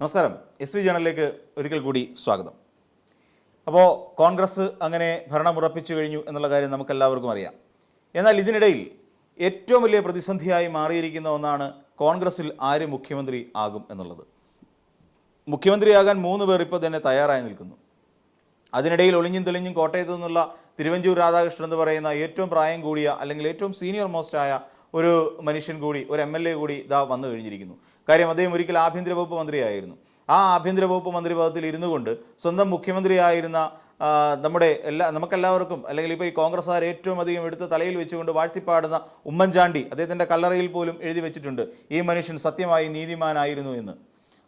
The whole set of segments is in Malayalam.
നമസ്കാരം. SV ജേണലിലേക്ക് ഒരിക്കൽ കൂടി സ്വാഗതം. അപ്പോൾ കോൺഗ്രസ് അങ്ങനെ ഭരണമുറപ്പിച്ചു കഴിഞ്ഞു എന്നുള്ള കാര്യം നമുക്കെല്ലാവർക്കും അറിയാം. എന്നാൽ ഇതിനിടയിൽ ഏറ്റവും വലിയ പ്രതിസന്ധിയായി മാറിയിരിക്കുന്ന ഒന്നാണ് കോൺഗ്രസിൽ ആര് മുഖ്യമന്ത്രി ആകും എന്നുള്ളത്. മുഖ്യമന്ത്രിയാകാൻ 3 പേർ ഇപ്പോൾ തന്നെ തയ്യാറായി നിൽക്കുന്നു. അതിനിടയിൽ ഒളിഞ്ഞും തെളിഞ്ഞും കോട്ടയത്തു നിന്നുള്ള തിരുവഞ്ചൂർ രാധാകൃഷ്ണൻ എന്ന് പറയുന്ന ഏറ്റവും പ്രായം കൂടിയ അല്ലെങ്കിൽ ഏറ്റവും സീനിയർ മോസ്റ്റായ ഒരു മനുഷ്യൻ കൂടി, ഒരു MLA കൂടി ഇതാ വന്നു കഴിഞ്ഞിരിക്കുന്നു. കാര്യം അദ്ദേഹം ഒരിക്കൽ ആഭ്യന്തര വകുപ്പ് മന്ത്രിയായിരുന്നു. ആ ആഭ്യന്തര വകുപ്പ് മന്ത്രി പദത്തിൽ ഇരുന്നു കൊണ്ട് സ്വന്തം മുഖ്യമന്ത്രിയായിരുന്ന നമുക്കെല്ലാവർക്കും അല്ലെങ്കിൽ ഇപ്പോൾ ഈ കോൺഗ്രസ്സുകാർ ഏറ്റവും അധികം എടുത്ത് തലയിൽ വെച്ചുകൊണ്ട് വാഴ്ത്തിപ്പാടുന്ന ഉമ്മൻചാണ്ടി അദ്ദേഹത്തിൻ്റെ കല്ലറയിൽ പോലും എഴുതി വെച്ചിട്ടുണ്ട്, ഈ മനുഷ്യൻ സത്യമായി നീതിമാനായിരുന്നു എന്ന്.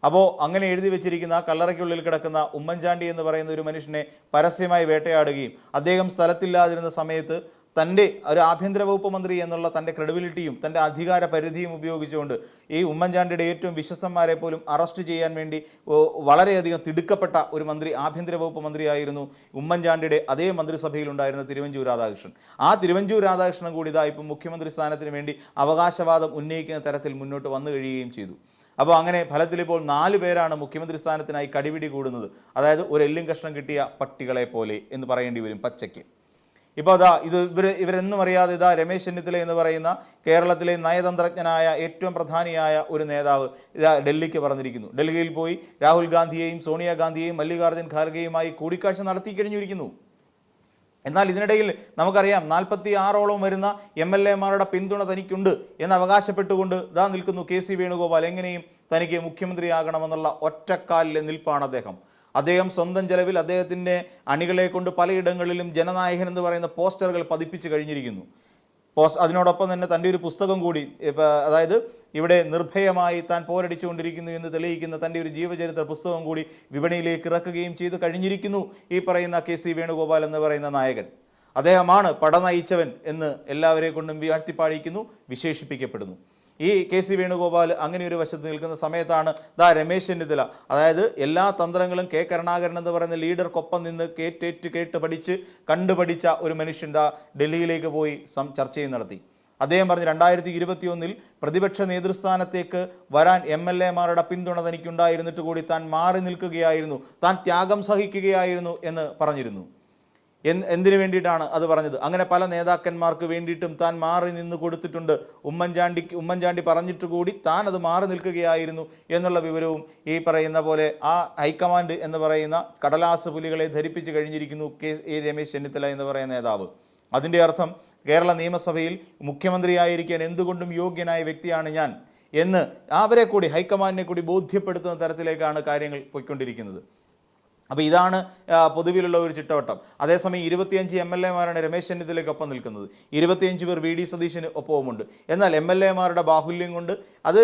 അപ്പോൾ അങ്ങനെ എഴുതി വെച്ചിരിക്കുന്ന കല്ലറയ്ക്കുള്ളിൽ കിടക്കുന്ന ഉമ്മൻചാണ്ടി എന്ന് പറയുന്ന ഒരു മനുഷ്യനെ പരസ്യമായി വേട്ടയാടുകയും അദ്ദേഹം സ്ഥലത്തില്ലാതിരുന്ന സമയത്ത് തൻ്റെ ഒരു ആഭ്യന്തര വകുപ്പ് മന്ത്രി എന്നുള്ള തൻ്റെ ക്രെഡിബിലിറ്റിയും തൻ്റെ അധികാര പരിധിയും ഉപയോഗിച്ചുകൊണ്ട് ഈ ഉമ്മൻചാണ്ടിയുടെ ഏറ്റവും വിശ്വസ്തന്മാരെ പോലും അറസ്റ്റ് ചെയ്യാൻ വേണ്ടി വളരെയധികം തിടുക്കപ്പെട്ട ഒരു മന്ത്രി, ആഭ്യന്തര വകുപ്പ് മന്ത്രിയായിരുന്നു ഉമ്മൻചാണ്ടിയുടെ അതേ മന്ത്രിസഭയിലുണ്ടായിരുന്ന തിരുവഞ്ചൂർ രാധാകൃഷ്ണൻ. ആ തിരുവഞ്ചൂർ രാധാകൃഷ്ണൻ കൂടി ഇതാ ഇപ്പം മുഖ്യമന്ത്രി സ്ഥാനത്തിന് വേണ്ടി അവകാശവാദം ഉന്നയിക്കുന്ന തരത്തിൽ മുന്നോട്ട് വന്നു കഴിയുകയും ചെയ്തു. അപ്പോൾ അങ്ങനെ ഫലത്തിൽ ഇപ്പോൾ 4 പേരാണ് മുഖ്യമന്ത്രി സ്ഥാനത്തിനായി കടിപിടി കൂടുന്നത്. അതായത് ഒരു എല്ലും കഷ്ണം കിട്ടിയ പട്ടികളെ പോലെ എന്ന് പറയേണ്ടി വരും പച്ചയ്ക്ക്. ഇപ്പോൾ അതാ ഇവരെന്നും അറിയാതെ ഇതാ രമേശ് ചെന്നിത്തല എന്ന് പറയുന്ന കേരളത്തിലെ നയതന്ത്രജ്ഞനായ ഏറ്റവും പ്രധാനിയായ ഒരു നേതാവ് ഇതാ ഡൽഹിക്ക് പറഞ്ഞിരിക്കുന്നു. ഡൽഹിയിൽ പോയി രാഹുൽ ഗാന്ധിയെയും സോണിയാഗാന്ധിയെയും മല്ലികാർജ്ജുൻ ഖാർഗെയുമായി കൂടിക്കാഴ്ച നടത്തി കഴിഞ്ഞിരിക്കുന്നു. എന്നാൽ ഇതിനിടയിൽ നമുക്കറിയാം 46ഓളം വരുന്ന MLA-മാരുടെ പിന്തുണ തനിക്കുണ്ട് എന്ന് അവകാശപ്പെട്ടുകൊണ്ട് ഇതാ നിൽക്കുന്നു KC വേണുഗോപാൽ. എങ്ങനെയും തനിക്ക് മുഖ്യമന്ത്രിയാകണമെന്നുള്ള ഒറ്റക്കാലിലെ നിൽപ്പാണ് അദ്ദേഹം സ്വന്തം ചെലവിൽ അദ്ദേഹത്തിൻ്റെ അണികളെ കൊണ്ട് പലയിടങ്ങളിലും ജനനായകൻ എന്ന് പറയുന്ന പോസ്റ്ററുകൾ പതിപ്പിച്ച് കഴിഞ്ഞിരിക്കുന്നു. അതിനോടൊപ്പം തന്നെ തൻ്റെ ഒരു പുസ്തകം കൂടി, അതായത് ഇവിടെ നിർഭയമായി താൻ പോരടിച്ചുകൊണ്ടിരിക്കുന്നു എന്ന് തെളിയിക്കുന്ന തൻ്റെ ഒരു ജീവചരിത്ര പുസ്തകം കൂടി വിപണിയിലേക്ക് ഇറക്കുകയും ചെയ്ത് കഴിഞ്ഞിരിക്കുന്നു ഈ പറയുന്ന KC വേണുഗോപാൽ എന്ന് പറയുന്ന നായകൻ. അദ്ദേഹമാണ് പട നയിച്ചവൻ എന്ന് എല്ലാവരെ കൊണ്ടും വാഴ്ത്തിപ്പാടിക്കുന്നു, വിശേഷിപ്പിക്കപ്പെടുന്നു. ഈ KC വേണുഗോപാൽ അങ്ങനെ ഒരു വശത്ത് നിൽക്കുന്ന സമയത്താണ് ദാ രമേശ് ചെന്നിത്തല, അതായത് എല്ലാ തന്ത്രങ്ങളും K കരുണാകരൻ എന്ന് പറയുന്ന ലീഡർക്കൊപ്പം നിന്ന് കേട്ട് പഠിച്ച് കണ്ടുപഠിച്ച ഒരു മനുഷ്യൻ ദാ ഡൽഹിയിലേക്ക് പോയി ചർച്ചയും നടത്തി. അദ്ദേഹം പറഞ്ഞു 2021 പ്രതിപക്ഷ നേതൃസ്ഥാനത്തേക്ക് വരാൻ MLA-മാരുടെ പിന്തുണ തനിക്കുണ്ടായിരുന്നിട്ട് കൂടി താൻ മാറി നിൽക്കുകയായിരുന്നു, താൻ ത്യാഗം സഹിക്കുകയായിരുന്നു എന്ന് പറഞ്ഞിരുന്നു. എന്തിനു വേണ്ടിയിട്ടാണ് അത് പറഞ്ഞത്? അങ്ങനെ പല നേതാക്കന്മാർക്ക് വേണ്ടിയിട്ടും താൻ മാറി നിന്ന് കൊടുത്തിട്ടുണ്ട്. ഉമ്മൻചാണ്ടി പറഞ്ഞിട്ട് കൂടി താൻ അത് മാറി നിൽക്കുകയായിരുന്നു എന്നുള്ള വിവരവും ഈ പറയുന്ന പോലെ ആ ഹൈക്കമാൻഡ് എന്ന് പറയുന്ന കടലാസ് പുലികളെ ധരിപ്പിച്ച് കഴിഞ്ഞിരിക്കുന്നു രമേശ് ചെന്നിത്തല എന്ന് പറയുന്ന നേതാവ്. അതിൻ്റെ അർത്ഥം കേരള നിയമസഭയിൽ മുഖ്യമന്ത്രിയായിരിക്കാൻ എന്തുകൊണ്ടും യോഗ്യനായ വ്യക്തിയാണ് ഞാൻ എന്ന് അവരെ കൂടി ഹൈക്കമാൻഡിനെ കൂടി ബോധ്യപ്പെടുത്തുന്ന തരത്തിലേക്കാണ് കാര്യങ്ങൾ പോയിക്കൊണ്ടിരിക്കുന്നത്. അപ്പോൾ ഇതാണ് പൊതുവിലുള്ള ഒരു ചിട്ടവട്ടം. അതേസമയം 25 MLA-മാരാണ് രമേശ് ചെന്നിത്തലയ്ക്കൊപ്പം നിൽക്കുന്നത്. 25 പേർ VD സതീശന് ഒപ്പവുമുണ്ട്. എന്നാൽ MLA-മാരുടെ ബാഹുല്യം കൊണ്ട് അത്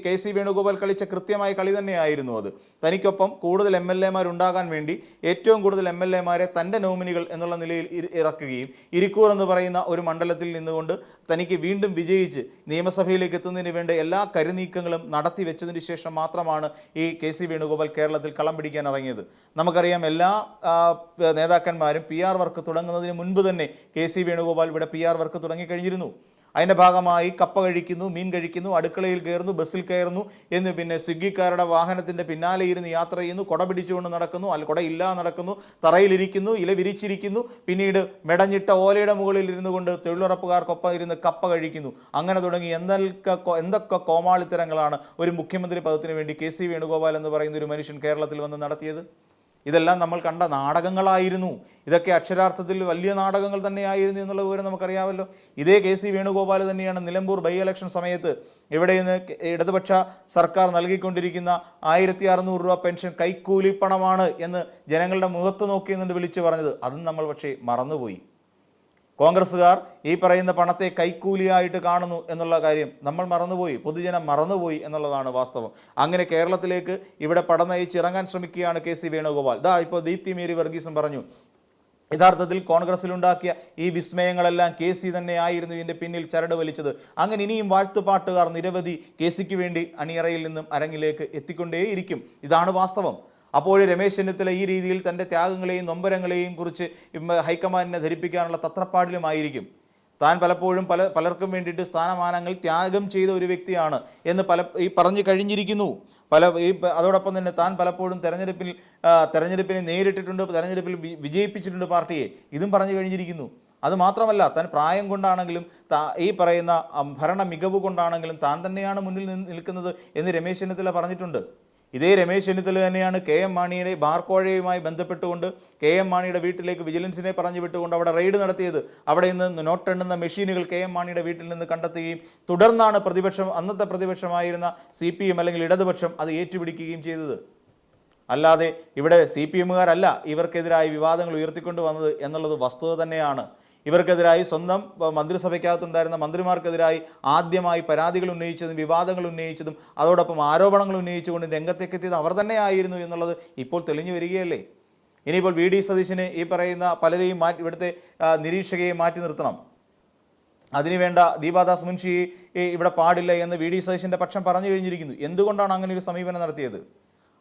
KC വേണുഗോപാൽ കളിച്ച കൃത്യമായ കളി തന്നെയായിരുന്നു. അത് തനിക്കൊപ്പം കൂടുതൽ MLA-മാരുണ്ടാകാൻ വേണ്ടി ഏറ്റവും കൂടുതൽ MLA-മാരെ തൻ്റെ നോമിനികൾ എന്നുള്ള നിലയിൽ ഇറക്കുകയും ഇരിക്കൂർ എന്ന് പറയുന്ന ഒരു മണ്ഡലത്തിൽ നിന്നുകൊണ്ട് തനിക്ക് വീണ്ടും വിജയിച്ച് നിയമസഭയിലേക്ക് എത്തുന്നതിന് വേണ്ട എല്ലാ കരുനീക്കങ്ങളും നടത്തി വെച്ചതിന് ശേഷം മാത്രമാണ് ഈ KC വേണുഗോപാൽ കേരളത്തിൽ കളം പിടിക്കാൻ ഇറങ്ങിയത്. നമുക്കറിയാം എല്ലാ നേതാക്കന്മാരും PR വർക്ക് തുടങ്ങുന്നതിന് മുൻപ് തന്നെ KC വേണുഗോപാൽ ഇവിടെ PR വർക്ക് തുടങ്ങിക്കഴിഞ്ഞിരുന്നു. അതിൻ്റെ ഭാഗമായി കപ്പ കഴിക്കുന്നു, മീൻ കഴിക്കുന്നു, അടുക്കളയിൽ കയറുന്നു, ബസ്സിൽ കയറുന്നു എന്ന് പിന്നെ സ്വിഗ്ഗിക്കാരുടെ വാഹനത്തിൻ്റെ പിന്നാലെ ഇരുന്ന് യാത്ര ചെയ്യുന്നു, കുട പിടിച്ചുകൊണ്ട് നടക്കുന്നു, കുട ഇല്ലാതെ നടക്കുന്നു, തറയിലിരിക്കുന്നു, ഇല വിരിച്ചിരിക്കുന്നു, പിന്നീട് മെടഞ്ഞിട്ട ഓലയുടെ മുകളിൽ ഇരുന്നു കൊണ്ട് തൊഴിലുറപ്പുകാർക്കൊപ്പം ഇരുന്ന് കപ്പ കഴിക്കുന്നു. അങ്ങനെ തുടങ്ങി എന്തൊക്കെ കോമാളിത്തരങ്ങളാണ് ഒരു മുഖ്യമന്ത്രി പദത്തിന് വേണ്ടി KC വേണുഗോപാൽ എന്ന് പറയുന്ന ഒരു മനുഷ്യൻ കേരളത്തിൽ വന്ന് നടത്തിയത്. ഇതെല്ലാം നമ്മൾ കണ്ട നാടകങ്ങളായിരുന്നു. ഇതൊക്കെ അക്ഷരാർത്ഥത്തിൽ വലിയ നാടകങ്ങൾ തന്നെയായിരുന്നു എന്നുള്ള വിവരം നമുക്കറിയാമല്ലോ. ഇതേ KC വേണുഗോപാൽ തന്നെയാണ് നിലമ്പൂർ ബൈ ഇലക്ഷൻ സമയത്ത് ഇവിടെ നിന്ന് ഇടതുപക്ഷ സർക്കാർ നൽകിക്കൊണ്ടിരിക്കുന്ന 1600 രൂപ പെൻഷൻ കൈക്കൂലിപ്പണമാണ് എന്ന് ജനങ്ങളുടെ മുഖത്ത് നോക്കിയെന്നുണ്ട് വിളിച്ചു പറഞ്ഞത്. അതും നമ്മൾ പക്ഷേ മറന്നുപോയി. കോൺഗ്രസ്സുകാർ ഈ പറയുന്ന പണത്തെ കൈക്കൂലിയായിട്ട് കാണുന്നു എന്നുള്ള കാര്യം നമ്മൾ മറന്നുപോയി, പൊതുജനം മറന്നുപോയി എന്നുള്ളതാണ് വാസ്തവം. അങ്ങനെ കേരളത്തിലേക്ക് ഇവിടെ പട നയിച്ചിറങ്ങാൻ ശ്രമിക്കുകയാണ് KC വേണുഗോപാൽ. ഇപ്പോൾ ദീപ്തി മേരി വർഗീസും പറഞ്ഞു, യഥാർത്ഥത്തിൽ കോൺഗ്രസ്സിലുണ്ടാക്കിയ ഈ വിസ്മയങ്ങളെല്ലാം KC തന്നെയായിരുന്നു ഇതിൻ്റെ പിന്നിൽ ചരട് വലിച്ചത്. അങ്ങനെ ഇനിയും വാഴ്ത്തുപാട്ടുകാർ നിരവധി KCക്ക് വേണ്ടി അണിയറയിൽ നിന്നും അരങ്ങിലേക്ക് എത്തിക്കൊണ്ടേയിരിക്കും. ഇതാണ് വാസ്തവം. അപ്പോൾ രമേശ് ചെന്നിത്തല ഈ രീതിയിൽ തൻ്റെ ത്യാഗങ്ങളെയും നൊമ്പരങ്ങളെയും കുറിച്ച് ഹൈക്കമാൻഡിനെ ധരിപ്പിക്കാനുള്ള തത്രപ്പാടിലുമായിരിക്കും. താൻ പലപ്പോഴും പലർക്കും വേണ്ടിയിട്ട് സ്ഥാനമാനങ്ങൾ ത്യാഗം ചെയ്ത ഒരു വ്യക്തിയാണ് എന്ന് പറഞ്ഞു കഴിഞ്ഞിരിക്കുന്നു. അതോടൊപ്പം തന്നെ താൻ പലപ്പോഴും തെരഞ്ഞെടുപ്പിനെ നേരിട്ടിട്ടുണ്ട്, തെരഞ്ഞെടുപ്പിൽ വിജയിപ്പിച്ചിട്ടുണ്ട് പാർട്ടിയെ, ഇതും പറഞ്ഞു കഴിഞ്ഞിരിക്കുന്നു. അത് മാത്രമല്ല, താൻ പ്രായം കൊണ്ടാണെങ്കിലും ഈ പറയുന്ന ഭരണ മികവ് കൊണ്ടാണെങ്കിലും താൻ തന്നെയാണ് മുന്നിൽ നിൽക്കുന്നത് എന്ന് രമേശ് ചെന്നിത്തല പറഞ്ഞിട്ടുണ്ട്. ഇതേ രമേശ് ചെന്നിത്തല തന്നെയാണ് കെ എം മാണിയുടെ ബാർക്കോഴയുമായി ബന്ധപ്പെട്ടുകൊണ്ട് കെ എം മാണിയുടെ വീട്ടിലേക്ക് വിജിലൻസിനെ പറഞ്ഞു വിട്ടുകൊണ്ട് അവിടെ റെയ്ഡ് നടത്തിയത്. അവിടെ നിന്ന് നോട്ടെണ്ണുന്ന മെഷീനുകൾ കെ എം മാണിയുടെ വീട്ടിൽ നിന്ന് കണ്ടെത്തുകയും തുടർന്നാണ് അന്നത്തെ പ്രതിപക്ഷമായിരുന്ന CPM അല്ലെങ്കിൽ ഇടതുപക്ഷം അത് ഏറ്റുപിടിക്കുകയും ചെയ്തത്. അല്ലാതെ ഇവിടെ CPMകാരല്ല ഇവർക്കെതിരായി വിവാദങ്ങൾ ഉയർത്തിക്കൊണ്ട് വന്നത് എന്നുള്ളത് വസ്തുത തന്നെയാണ്. ഇവർക്കെതിരായി സ്വന്തം മന്ത്രിസഭയ്ക്കകത്തുണ്ടായിരുന്ന മന്ത്രിമാർക്കെതിരായി ആദ്യമായി പരാതികൾ ഉന്നയിച്ചതും വിവാദങ്ങൾ ഉന്നയിച്ചതും അതോടൊപ്പം ആരോപണങ്ങൾ ഉന്നയിച്ചുകൊണ്ട് രംഗത്തേക്കെത്തിയത് അവർ തന്നെയായിരുന്നു എന്നുള്ളത് ഇപ്പോൾ തെളിഞ്ഞു വരികയല്ലേ. ഇനിയിപ്പോൾ VD സതീശന് ഈ പറയുന്ന പലരെയും ഇവിടുത്തെ നിരീക്ഷകയെ മാറ്റി നിർത്തണം, അതിനുവേണ്ട ദീപാദാസ് മുൻഷി ഇവിടെ പാടില്ല എന്ന് VD സതീശൻ്റെ പക്ഷം പറഞ്ഞു കഴിഞ്ഞിരിക്കുന്നു. എന്തുകൊണ്ടാണ് അങ്ങനെ ഒരു സമീപനം നടത്തിയത്?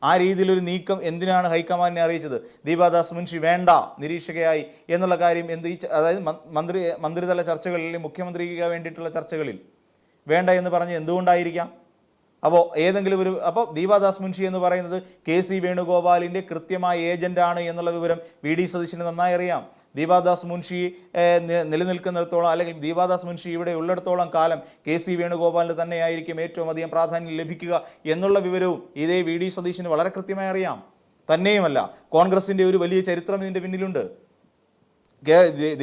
ആ രീതിയിലൊരു നീക്കം എന്തിനാണ് ഹൈക്കമാൻഡിനെ അറിയിച്ചത്? ദീപാദാസ് മുൻഷി വേണ്ട നിരീക്ഷകയായി എന്നുള്ള കാര്യം അതായത് മന്ത്രിതല ചർച്ചകളിൽ, മുഖ്യമന്ത്രിക്ക് വേണ്ടിയിട്ടുള്ള ചർച്ചകളിൽ വേണ്ട എന്ന് പറഞ്ഞ് എന്തുകൊണ്ടായിരിക്കാം? അപ്പോൾ ദീപാദാസ് മുൻഷി എന്ന് പറയുന്നത് KC വേണുഗോപാലിൻ്റെ കൃത്യമായ ഏജന്റാണ് എന്നുള്ള വിവരം VD സതീശന് നന്നായി അറിയാം. ദീപാദാസ് മുൻഷി നിലനിൽക്കുന്നിടത്തോളം അല്ലെങ്കിൽ ദീപാദാസ് മുൻഷി ഇവിടെ ഉള്ളിടത്തോളം കാലം KC വേണുഗോപാലിന് തന്നെയായിരിക്കും ഏറ്റവും അധികം പ്രാധാന്യം ലഭിക്കുക എന്നുള്ള വിവരവും ഇതേ VD സതീശന് വളരെ കൃത്യമായി അറിയാം. തന്നെയുമല്ല, കോൺഗ്രസിൻ്റെ ഒരു വലിയ ചരിത്രം ഇതിൻ്റെ പിന്നിലുണ്ട്.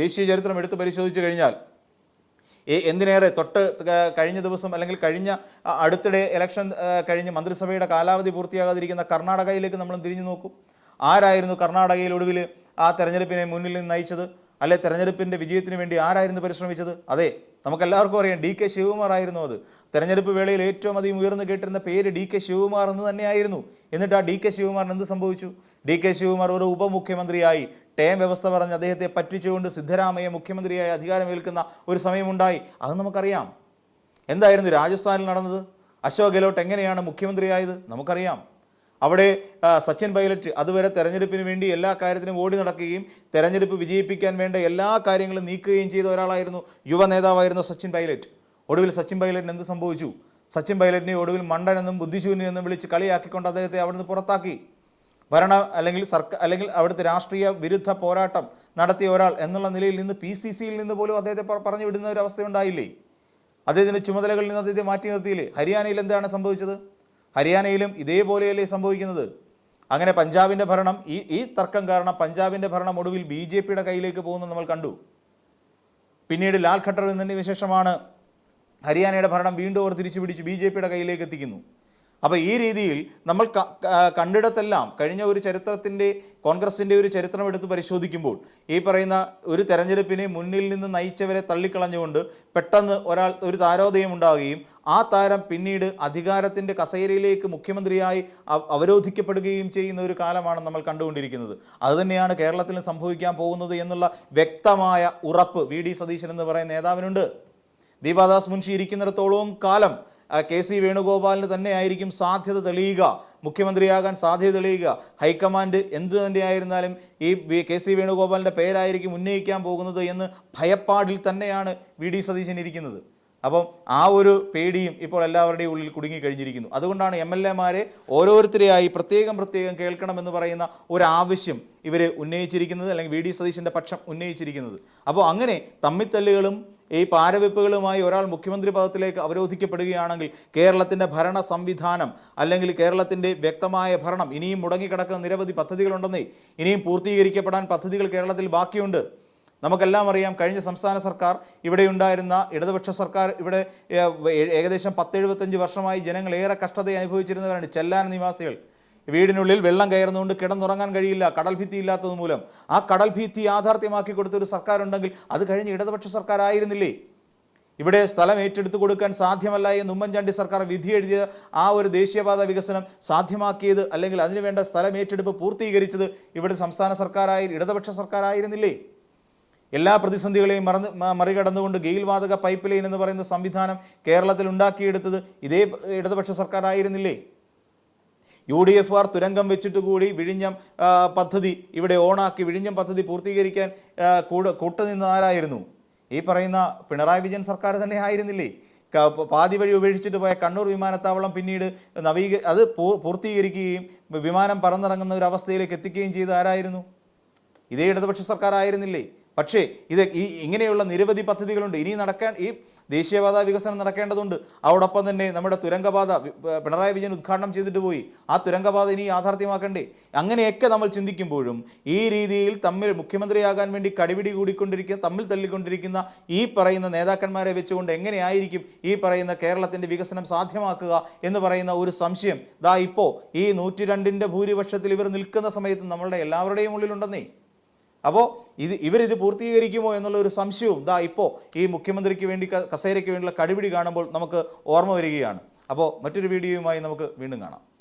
ദേശീയ ചരിത്രം എടുത്ത് പരിശോധിച്ചു കഴിഞ്ഞാൽ എന്തിനേറെ കഴിഞ്ഞ ദിവസം അല്ലെങ്കിൽ അടുത്തിടെ ഇലക്ഷൻ കഴിഞ്ഞ് മന്ത്രിസഭയുടെ കാലാവധി പൂർത്തിയാകാതിരിക്കുന്ന കർണാടകയിലേക്ക് നമ്മൾ തിരിഞ്ഞു നോക്കും. ആരായിരുന്നു കർണാടകയിൽ ഒടുവിൽ ആ തെരഞ്ഞെടുപ്പിനെ മുന്നിൽ നിന്ന് നയിച്ചത്? അല്ലെ തെരഞ്ഞെടുപ്പിൻ്റെ വിജയത്തിന് വേണ്ടി ആരായിരുന്നു പരിശ്രമിച്ചത്? അതെ, നമുക്കെല്ലാവർക്കും അറിയാം, DK ശിവകുമാർ ആയിരുന്നു. അത് തെരഞ്ഞെടുപ്പ് വേളയിൽ ഏറ്റവും അധികം ഉയർന്നു കേട്ടിരുന്ന പേര് DK ശിവകുമാർ എന്ന് തന്നെയായിരുന്നു. എന്നിട്ട് ആ DK ശിവകുമാറിന് എന്ത് സംഭവിച്ചു? DK ശിവകുമാർ ഒരു ഉപമുഖ്യമന്ത്രിയായി ടേം വ്യവസ്ഥ പറഞ്ഞ് അദ്ദേഹത്തെ പറ്റിച്ചുകൊണ്ട് സിദ്ധരാമയ്യ മുഖ്യമന്ത്രിയായി അധികാരമേൽക്കുന്ന ഒരു സമയമുണ്ടായി. അത് നമുക്കറിയാം. എന്തായിരുന്നു രാജസ്ഥാനിൽ നടന്നത്? അശോക് ഗെഹ്ലോട്ട് എങ്ങനെയാണ് മുഖ്യമന്ത്രിയായത്? നമുക്കറിയാം. അവിടെ സച്ചിൻ പൈലറ്റ് അതുവരെ തെരഞ്ഞെടുപ്പിന് വേണ്ടി എല്ലാ കാര്യത്തിനും ഓടി നടക്കുകയും തെരഞ്ഞെടുപ്പ് വിജയിപ്പിക്കാൻ വേണ്ട എല്ലാ കാര്യങ്ങളും നീക്കുകയും ചെയ്ത ഒരാളായിരുന്നു, യുവ നേതാവായിരുന്നു സച്ചിൻ പൈലറ്റ്. ഒടുവിൽ സച്ചിൻ പൈലറ്റിന് എന്ത് സംഭവിച്ചു? സച്ചിൻ പൈലറ്റിനെ ഒടുവിൽ മണ്ടനെന്നും ബുദ്ധിശൂന്യനെന്നും വിളിച്ച് കളിയാക്കിക്കൊണ്ട് അദ്ദേഹത്തെ അവിടുന്ന് പുറത്താക്കി. അല്ലെങ്കിൽ അവിടുത്തെ രാഷ്ട്രീയ വിരുദ്ധ പോരാട്ടം നടത്തിയ ഒരാൾ എന്നുള്ള നിലയിൽ നിന്ന് PCCയിൽ നിന്ന് പോലും അദ്ദേഹത്തെ പറഞ്ഞു വിടുന്ന ഒരു അവസ്ഥയുണ്ടായില്ലേ? അദ്ദേഹത്തിൻ്റെ ചുമതലകളിൽ നിന്ന് അദ്ദേഹത്തെ മാറ്റി നിർത്തിയില്ലേ? ഹരിയാനയിൽ എന്താണ് സംഭവിച്ചത്? ഹരിയാനയിലും ഇതേപോലെയല്ലേ സംഭവിക്കുന്നത്? അങ്ങനെ പഞ്ചാബിൻ്റെ ഭരണം ഈ തർക്കം കാരണം പഞ്ചാബിൻ്റെ ഭരണം ഒടുവിൽ BJPയുടെ കയ്യിലേക്ക് പോകുന്നത് നമ്മൾ കണ്ടു. പിന്നീട് ലാൽ ഖട്ടർ എന്നതിന് വിശേഷമാണ് ഹരിയാനയുടെ ഭരണം വീണ്ടും അവർ തിരിച്ചു പിടിച്ച് BJPയുടെ കയ്യിലേക്ക് എത്തിക്കുന്നു. അപ്പോൾ ഈ രീതിയിൽ നമ്മൾ കണ്ടിടത്തെല്ലാം കഴിഞ്ഞ ഒരു കോൺഗ്രസിൻ്റെ ഒരു ചരിത്രം എടുത്ത് പരിശോധിക്കുമ്പോൾ ഈ പറയുന്ന ഒരു തെരഞ്ഞെടുപ്പിനെ മുന്നിൽ നിന്ന് നയിച്ചവരെ തള്ളിക്കളഞ്ഞുകൊണ്ട് പെട്ടെന്ന് ഒരു താരോദയം ഉണ്ടാവുകയും ആ താരം പിന്നീട് അധികാരത്തിൻ്റെ കസേരയിലേക്ക് മുഖ്യമന്ത്രിയായി അവരോധിക്കപ്പെടുകയും ചെയ്യുന്ന ഒരു കാലമാണ് നമ്മൾ കണ്ടുകൊണ്ടിരിക്കുന്നത്. അതുതന്നെയാണ് കേരളത്തിലും സംഭവിക്കാൻ പോകുന്നത് എന്നുള്ള വ്യക്തമായ ഉറപ്പ് VD സതീശൻ എന്ന് പറയുന്ന നേതാവിനുണ്ട്. ദീപാദാസ് മുൻഷി ഇരിക്കുന്നിടത്തോളം കാലം KC വേണുഗോപാലിന് തന്നെയായിരിക്കും സാധ്യത തെളിയുക, മുഖ്യമന്ത്രിയാകാൻ സാധ്യത തെളിയുക. ഹൈക്കമാൻഡ് എന്തു തന്നെയായിരുന്നാലും ഈ KC വേണുഗോപാലിൻ്റെ പേരായിരിക്കും ഉന്നയിക്കാൻ പോകുന്നത് എന്ന് ഭയപ്പാടിൽ തന്നെയാണ് VD സതീശൻ ഇരിക്കുന്നത്. അപ്പം ആ ഒരു പേടിയും ഇപ്പോൾ എല്ലാവരുടെയും ഉള്ളിൽ കുടുങ്ങിക്കഴിഞ്ഞിരിക്കുന്നു. അതുകൊണ്ടാണ് MLA-മാരെ ഓരോരുത്തരെയായി പ്രത്യേകം കേൾക്കണമെന്ന് പറയുന്ന ഒരു ആവശ്യം ഇവർ ഉന്നയിച്ചിരിക്കുന്നത്, അല്ലെങ്കിൽ VD സതീശൻ്റെ പക്ഷം ഉന്നയിച്ചിരിക്കുന്നത്. അപ്പോൾ അങ്ങനെ തമ്മിത്തല്ലുകളും ഈ പാരവെപ്പുകളുമായി ഒരാൾ മുഖ്യമന്ത്രി പദത്തിലേക്ക് അവരോധിക്കപ്പെടുകയാണെങ്കിൽ കേരളത്തിൻ്റെ ഭരണ സംവിധാനം അല്ലെങ്കിൽ കേരളത്തിൻ്റെ വ്യക്തമായ ഭരണം ഇനിയും മുടങ്ങിക്കിടക്കുന്ന നിരവധി പദ്ധതികളുണ്ടെന്നേ, ഇനിയും പൂർത്തീകരിക്കപ്പെടാൻ പദ്ധതികൾ കേരളത്തിൽ ബാക്കിയുണ്ട്. നമുക്കെല്ലാം അറിയാം, കഴിഞ്ഞ സംസ്ഥാന സർക്കാർ ഇവിടെ ഉണ്ടായിരുന്ന ഇടതുപക്ഷ സർക്കാർ ഇവിടെ ഏകദേശം 10-75 വർഷമായി ജനങ്ങൾ ഏറെ കഷ്ടത അനുഭവിച്ചിരുന്നവരാണ്. ചെല്ലാൻ നിവാസികൾ വീടിനുള്ളിൽ വെള്ളം കയറുന്നതുകൊണ്ട് കിടന്നുറങ്ങാൻ കഴിയില്ല, കടൽ ഭിത്തി ഇല്ലാത്തത് മൂലം. ആ കടൽ ഭിത്തി യാഥാർത്ഥ്യമാക്കി കൊടുത്തൊരു സർക്കാർ ഉണ്ടെങ്കിൽ അത് കഴിഞ്ഞ് ഇടതുപക്ഷ സർക്കാർ ആയിരുന്നില്ലേ? ഇവിടെ സ്ഥലം ഏറ്റെടുത്തു കൊടുക്കാൻ സാധ്യമല്ല എന്ന് ഉമ്മൻചാണ്ടി സർക്കാർ വിധി എഴുതിയ ആ ഒരു ദേശീയപാത വികസനം സാധ്യമാക്കിയത് അല്ലെങ്കിൽ അതിനുവേണ്ട സ്ഥലം ഏറ്റെടുപ്പ് പൂർത്തീകരിച്ചത് ഇവിടെ സംസ്ഥാന സർക്കാരായി ഇടതുപക്ഷ സർക്കാരായിരുന്നില്ലേ? എല്ലാ പ്രതിസന്ധികളെയും മറികടന്നുകൊണ്ട് ഗെയിൽ വാതക പൈപ്പ് ലൈൻ എന്ന് പറയുന്ന സംവിധാനം കേരളത്തിൽ ഉണ്ടാക്കിയെടുത്തത് ഇതേ ഇടതുപക്ഷ സർക്കാരായിരുന്നില്ലേ? UDF-കാർ തുരങ്കം വെച്ചിട്ട് കൂടി വിഴിഞ്ഞം പദ്ധതി ഇവിടെ ഓണാക്കി വിഴിഞ്ഞം പദ്ധതി പൂർത്തീകരിക്കാൻ കൂട്ടുനിന്ന ആരായിരുന്നു? ഈ പറയുന്ന പിണറായി വിജയൻ സർക്കാർ തന്നെ ആയിരുന്നില്ലേ? പാതി വഴി ഉപേക്ഷിച്ചിട്ട് പോയ കണ്ണൂർ വിമാനത്താവളം പിന്നീട് അത് പൂർത്തീകരിക്കുകയും വിമാനം പറന്നിറങ്ങുന്ന ഒരു അവസ്ഥയിലേക്ക് എത്തിക്കുകയും ചെയ്ത ആരായിരുന്നു? ഇതേ ഇടതുപക്ഷ സർക്കാർ ആയിരുന്നില്ലേ? പക്ഷേ ഇങ്ങനെയുള്ള നിരവധി പദ്ധതികളുണ്ട്. ഇനി ഈ ദേശീയപാത വികസനം നടക്കേണ്ടതുണ്ട്. അതോടൊപ്പം തന്നെ നമ്മുടെ തുരങ്കപാത പിണറായി വിജയൻ ഉദ്ഘാടനം ചെയ്തിട്ട് പോയി. ആ തുരങ്കപാത ഇനി യാഥാർത്ഥ്യമാക്കണ്ടേ? അങ്ങനെയൊക്കെ നമ്മൾ ചിന്തിക്കുമ്പോഴും ഈ രീതിയിൽ മുഖ്യമന്ത്രിയാകാൻ വേണ്ടി കടിപിടി തമ്മിൽ തല്ലിക്കൊണ്ടിരിക്കുന്ന ഈ പറയുന്ന നേതാക്കന്മാരെ വെച്ചുകൊണ്ട് എങ്ങനെയായിരിക്കും ഈ പറയുന്ന കേരളത്തിൻ്റെ വികസനം സാധ്യമാക്കുക എന്ന് പറയുന്ന ഒരു സംശയം ഇപ്പോൾ ഈ 102ന്റെ ഭൂരിപക്ഷത്തിൽ ഇവർ നിൽക്കുന്ന സമയത്ത് നമ്മളുടെ എല്ലാവരുടെയും ഉള്ളിലുണ്ടെന്നേ. അപ്പോൾ ഇവരിത് പൂർത്തീകരിക്കുമോ എന്നുള്ള ഒരു സംശയവും ഇപ്പോൾ ഈ മുഖ്യമന്ത്രിക്ക് വേണ്ടി കസേരയ്ക്ക് വേണ്ടിയുള്ള കടിപിടി കാണുമ്പോൾ നമുക്ക് ഓർമ്മ വരികയാണ്. അപ്പോൾ മറ്റൊരു വീഡിയോയുമായി നമുക്ക് വീണ്ടും കാണാം.